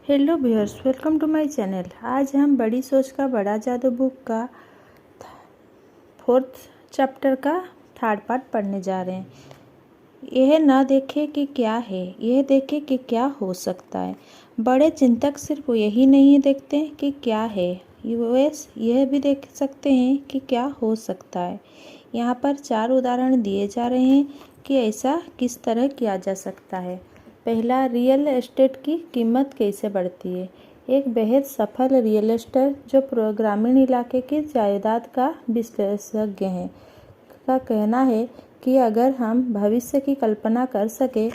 Hello viewers, welcome to my channel. आज हम बड़ी सोच का बड़ा जादू बुक का 4th चैप्टर का 3rd पार्ट पढ़ने जा रहे हैं। यह ना देखे कि क्या है, यह देखे कि क्या हो सकता है। बड़े चिंतक सिर्फ यही नहीं देखते कि क्या है, यह भी देख सकते हैं कि क्या हो सकता है। यहाँ पर 4 उदाहरण दिए जा रहे हैं कि ऐसा किस तरह किया जा सकता है। पहला, रियल एस्टेट की कीमत कैसे बढ़ती है। एक बेहद सफल रियल एस्टेट जो ग्रामीण इलाके की जायदाद का विशेषज्ञ है का कहना है कि अगर हम भविष्य की कल्पना कर सके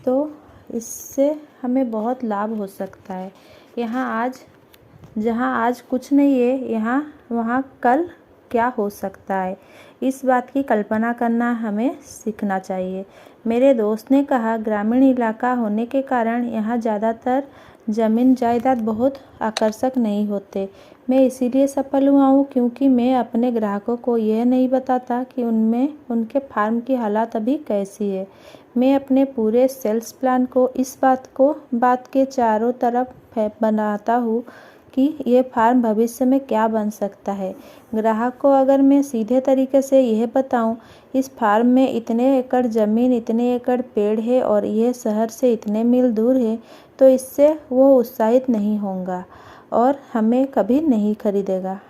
तो इससे हमें बहुत लाभ हो सकता है। जहाँ आज कुछ नहीं है, वहाँ कल क्या हो सकता है, इस बात की कल्पना करना हमें सीखना चाहिए। मेरे दोस्त ने कहा, ग्रामीण इलाका होने के कारण यहाँ ज़्यादातर ज़मीन जायदाद बहुत आकर्षक नहीं होते। मैं इसीलिए सफल हुआ हूँ क्योंकि मैं अपने ग्राहकों को यह नहीं बताता कि उनके फार्म की हालत अभी कैसी है। मैं अपने पूरे सेल्स प्लान को इस बात के चारों तरफ बनाता हूँ कि ये फार्म भविष्य में क्या बन सकता है। ग्राहक को अगर मैं सीधे तरीके से यह बताऊं, इस फार्म में इतने एकड़ ज़मीन, इतने एकड़ पेड़ है और यह शहर से इतने मील दूर है, तो इससे वो उत्साहित नहीं होगा और हमसे कभी नहीं खरीदेगा।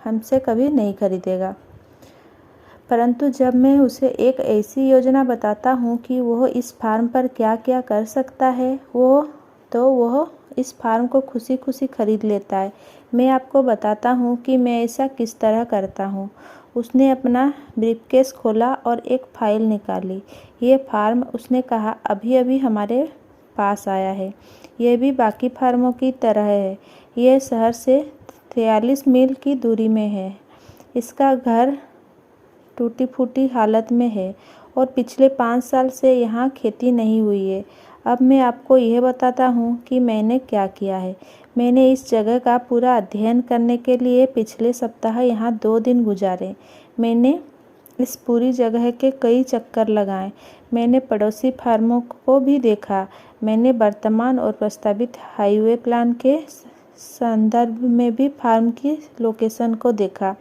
परंतु जब मैं उसे एक ऐसी योजना बताता हूँ कि वह इस फार्म पर क्या क्या कर सकता है, वह इस फार्म को खुशी खुशी खरीद लेता है। मैं आपको बताता हूँ कि मैं ऐसा किस तरह करता हूँ। उसने अपना ब्रीफकेस खोला और एक फाइल निकाली। ये फार्म, उसने कहा, अभी अभी हमारे पास आया है। यह भी बाकी फार्मों की तरह है। यह शहर से 43 मील की दूरी में है। इसका घर टूटी फूटी हालत में है और पिछले 5 साल से यहाँ खेती नहीं हुई है। अब मैं आपको यह बताता हूँ कि मैंने क्या किया है। मैंने इस जगह का पूरा अध्ययन करने के लिए पिछले सप्ताह यहाँ 2 दिन गुजारे। मैंने इस पूरी जगह के कई चक्कर लगाए। मैंने पड़ोसी फार्मों को भी देखा। मैंने वर्तमान और प्रस्तावित हाईवे प्लान के संदर्भ में भी फार्म की लोकेशन को देखा।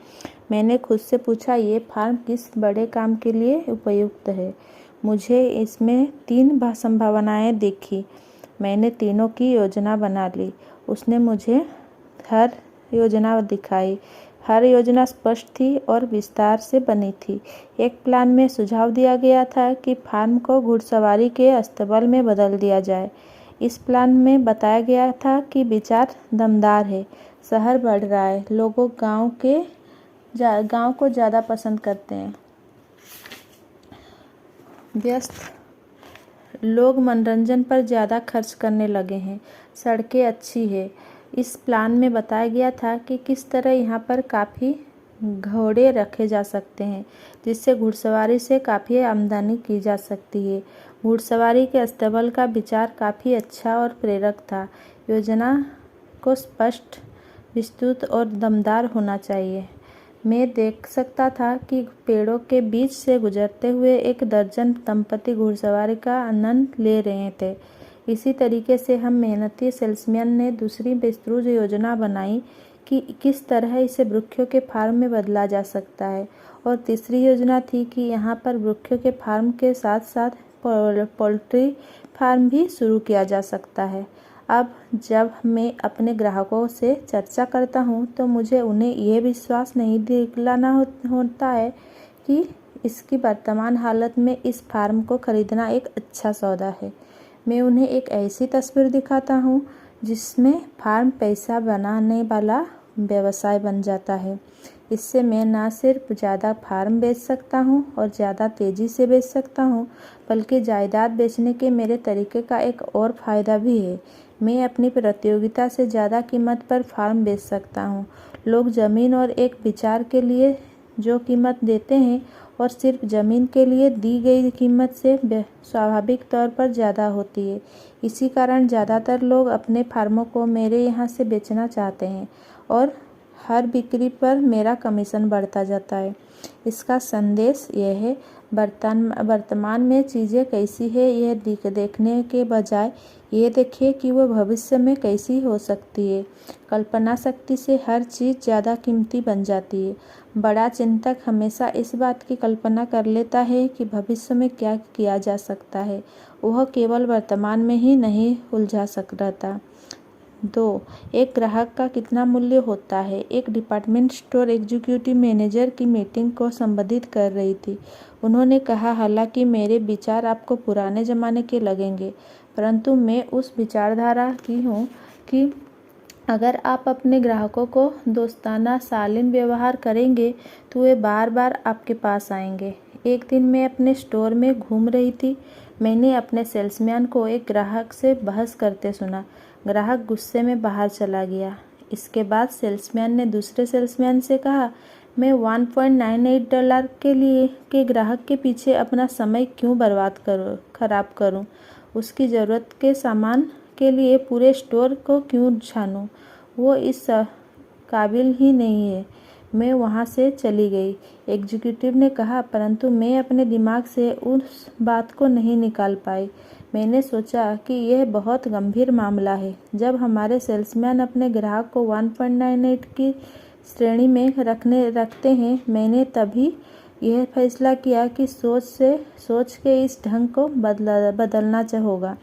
मैंने खुद से पूछा, ये फार्म किस बड़े काम के लिए उपयुक्त है। मुझे इसमें 3 संभावनाएं दिखी। मैंने तीनों की योजना बना ली। उसने मुझे हर योजना दिखाई। हर योजना स्पष्ट थी और विस्तार से बनी थी। एक प्लान में सुझाव दिया गया था कि फार्म को घुड़सवारी के अस्तबल में बदल दिया जाए। इस प्लान में बताया गया था कि विचार दमदार है। शहर बढ़ रहा है, लोगों गांव को ज़्यादा पसंद करते हैं। व्यस्त लोग मनोरंजन पर ज़्यादा खर्च करने लगे हैं। सड़कें अच्छी है। इस प्लान में बताया गया था कि किस तरह यहाँ पर काफ़ी घोड़े रखे जा सकते हैं, जिससे घुड़सवारी से काफ़ी आमदनी की जा सकती है। घुड़सवारी के अस्तबल का विचार काफ़ी अच्छा और प्रेरक था। योजना को स्पष्ट, विस्तृत और दमदार होना चाहिए। मैं देख सकता था कि पेड़ों के बीच से गुजरते हुए 1 दर्जन दंपति घुड़सवारी का आनंद ले रहे थे। इसी तरीके से हम मेहनती सेल्समैन ने दूसरी विस्तृत योजना बनाई कि किस तरह इसे वृक्षों के फार्म में बदला जा सकता है। और तीसरी योजना थी कि यहाँ पर वृक्षों के फार्म के साथ साथ पोल्ट्री फार्म भी शुरू किया जा सकता है। अब जब मैं अपने ग्राहकों से चर्चा करता हूँ तो मुझे उन्हें यह विश्वास नहीं दिलाना होता है कि इसकी वर्तमान हालत में इस फार्म को खरीदना एक अच्छा सौदा है। मैं उन्हें एक ऐसी तस्वीर दिखाता हूँ जिसमें फार्म पैसा बनाने वाला व्यवसाय बन जाता है। इससे मैं न सिर्फ ज़्यादा फार्म बेच सकता हूँ और ज़्यादा तेज़ी से बेच सकता हूँ, बल्कि जायदाद बेचने के मेरे तरीके का एक और फ़ायदा भी है। मैं अपनी प्रतियोगिता से ज़्यादा कीमत पर फार्म बेच सकता हूँ। लोग ज़मीन और एक विचार के लिए जो कीमत देते हैं और सिर्फ ज़मीन के लिए दी गई कीमत से स्वाभाविक तौर पर ज़्यादा होती है। इसी कारण ज़्यादातर लोग अपने फार्मों को मेरे यहाँ से बेचना चाहते हैं और हर बिक्री पर मेरा कमीशन बढ़ता जाता है। इसका संदेश यह है, वर्तमान में चीज़ें कैसी है यह देखने के बजाय ये देखिए कि वह भविष्य में कैसी हो सकती है। कल्पना शक्ति से हर चीज़ ज़्यादा कीमती बन जाती है। बड़ा चिंतक हमेशा इस बात की कल्पना कर लेता है कि भविष्य में क्या किया जा सकता है, वह केवल वर्तमान में ही नहीं उलझा रहता। 2. एक ग्राहक का कितना मूल्य होता है। एक डिपार्टमेंट स्टोर एग्जीक्यूटिव मैनेजर की मीटिंग को संबोधित कर रही थी। उन्होंने कहा, हालांकि मेरे विचार आपको पुराने ज़माने के लगेंगे, परंतु मैं उस विचारधारा की हूँ कि अगर आप अपने ग्राहकों को दोस्ताना शालीन व्यवहार करेंगे तो वे बार बार आपके पास आएंगे। एक दिन मैं अपने स्टोर में घूम रही थी। मैंने अपने सेल्समैन को एक ग्राहक से बहस करते सुना। ग्राहक गुस्से में बाहर चला गया। इसके बाद सेल्समैन ने दूसरे सेल्समैन से कहा, मैं $1.98 के ग्राहक के पीछे अपना समय क्यों खराब करूं? उसकी ज़रूरत के सामान के लिए पूरे स्टोर को क्यों छानूं? वो इस काबिल ही नहीं है। मैं वहाँ से चली गई। एग्जीक्यूटिव ने कहा, परंतु मैं अपने दिमाग से उस बात को नहीं निकाल पाई। मैंने सोचा कि यह बहुत गंभीर मामला है। जब हमारे सेल्समैन अपने ग्राहक को 1.98 की श्रेणी में रखते हैं, मैंने तभी यह फैसला किया कि सोच के इस ढंग को बदलना होगा।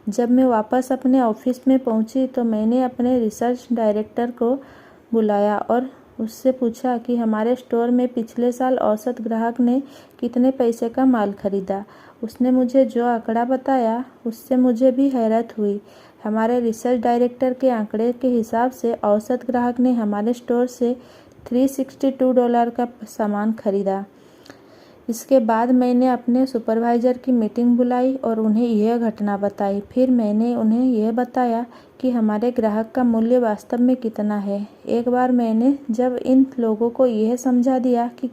जब मैं वापस अपने ऑफिस में पहुंची तो मैंने अपने रिसर्च डायरेक्टर को बुलाया और उससे पूछा कि हमारे स्टोर में पिछले साल औसत ग्राहक ने कितने पैसे का माल खरीदा। उसने मुझे जो आंकड़ा बताया उससे मुझे भी हैरत हुई। हमारे रिसर्च डायरेक्टर के आंकड़े के हिसाब से औसत ग्राहक ने हमारे स्टोर से $362 का सामान खरीदा। इसके बाद मैंने अपने सुपरवाइज़र की मीटिंग बुलाई और उन्हें यह घटना बताई। फिर मैंने उन्हें यह बताया कि हमारे ग्राहक का मूल्य वास्तव में कितना है। एक बार मैंने जब इन लोगों को यह समझा दिया कि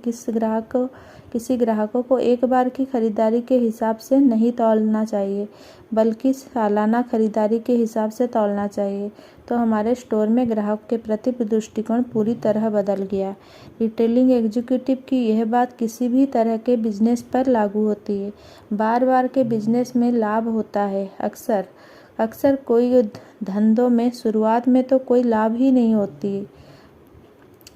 किसी ग्राहकों को एक बार की खरीदारी के हिसाब से नहीं तौलना चाहिए, बल्कि सालाना खरीदारी के हिसाब से तौलना चाहिए, तो हमारे स्टोर में ग्राहक के प्रति दृष्टिकोण पूरी तरह बदल गया। रिटेलिंग एग्जीक्यूटिव की यह बात किसी भी तरह के बिजनेस पर लागू होती है। बार बार के बिजनेस में लाभ होता है। अक्सर कोई धंधों में शुरुआत में तो कोई लाभ ही नहीं होती।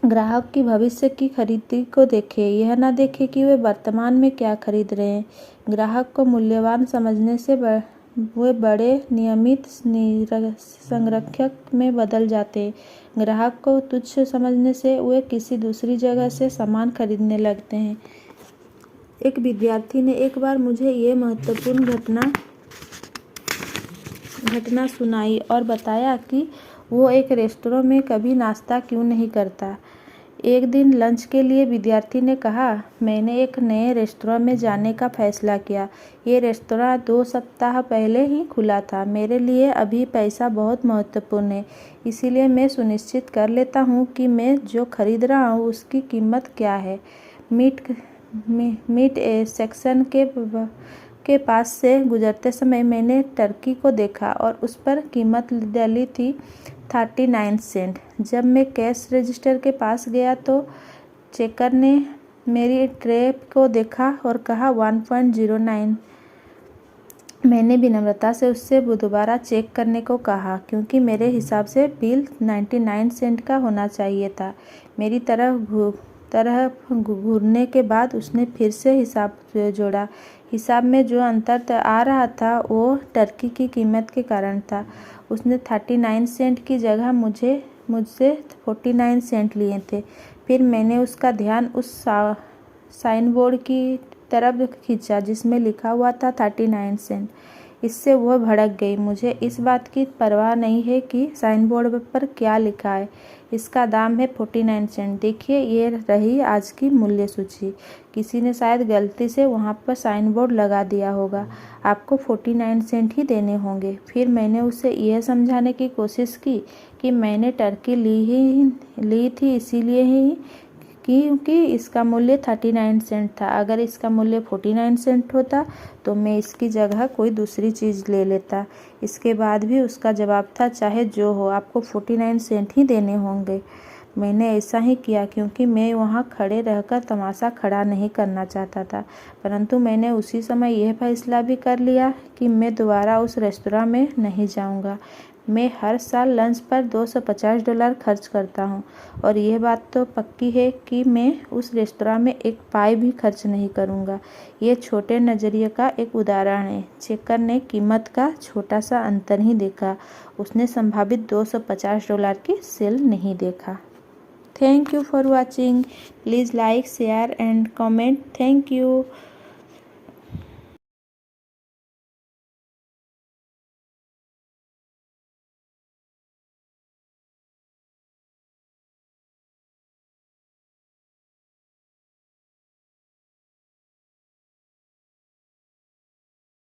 ग्राहक की भविष्य की खरीदी को देखें, यह ना देखें कि वे वर्तमान में क्या खरीद रहे हैं। ग्राहक को मूल्यवान समझने से वे बड़े नियमित संरक्षक में बदल जाते हैं। ग्राहक को तुच्छ समझने से वे किसी दूसरी जगह से सामान खरीदने लगते हैं। एक विद्यार्थी ने एक बार मुझे ये महत्वपूर्ण घटना सुनाई और बताया कि वो एक रेस्तरां में कभी नाश्ता क्यों नहीं करता। एक दिन लंच के लिए विद्यार्थी ने कहा, मैंने एक नए रेस्तरां में जाने का फैसला किया। ये रेस्तरां 2 सप्ताह पहले ही खुला था। मेरे लिए अभी पैसा बहुत महत्वपूर्ण है, इसीलिए मैं सुनिश्चित कर लेता हूँ कि मैं जो खरीद रहा हूँ उसकी कीमत क्या है। मीट सेक्शन के पास से गुजरते समय मैंने टर्की को देखा और उस पर कीमत डली थी 39 सेंट। जब मैं कैश रजिस्टर के पास गया तो चेकर ने मेरी ट्रे को देखा और कहा 1.09। मैंने विनम्रता से उससे दोबारा चेक करने को कहा, क्योंकि मेरे हिसाब से बिल 99 सेंट का होना चाहिए था। मेरी तरह घूरने के बाद उसने फिर से हिसाब जोड़ा। हिसाब में जो अंतर आ रहा था वो टर्की की कीमत के कारण था। उसने 39 सेंट की जगह मुझसे 49 सेंट लिए थे। फिर मैंने उसका ध्यान उस साइन बोर्ड की तरफ खींचा जिसमें लिखा हुआ था 39 सेंट। इससे वह भड़क गई। मुझे इस बात की परवाह नहीं है कि साइन बोर्ड पर क्या लिखा है। इसका दाम है 49 सेंट। देखिए, ये रही आज की मूल्य सूची। किसी ने शायद गलती से वहाँ पर साइन बोर्ड लगा दिया होगा। आपको 49 सेंट ही देने होंगे। फिर मैंने उसे यह समझाने की कोशिश की कि मैंने टर्की ली थी इसीलिए ही क्योंकि इसका मूल्य 39 सेंट था। अगर इसका मूल्य 49 सेंट होता तो मैं इसकी जगह कोई दूसरी चीज़ ले लेता। इसके बाद भी उसका जवाब था, चाहे जो हो, आपको 49 सेंट ही देने होंगे। मैंने ऐसा ही किया क्योंकि मैं वहाँ खड़े रहकर तमाशा खड़ा नहीं करना चाहता था, परंतु मैंने उसी समय यह फैसला भी कर लिया कि मैं दोबारा उस रेस्तरां में नहीं जाऊँगा। मैं हर साल लंच पर $250 खर्च करता हूँ और यह बात तो पक्की है कि मैं उस रेस्तरां में एक पाई भी खर्च नहीं करूँगा। ये छोटे नज़रिए का एक उदाहरण है। चेकर ने कीमत का छोटा सा अंतर ही देखा, उसने संभावित $250 की सेल नहीं देखा। Thank you for watching. Please like, share and comment. Thank you.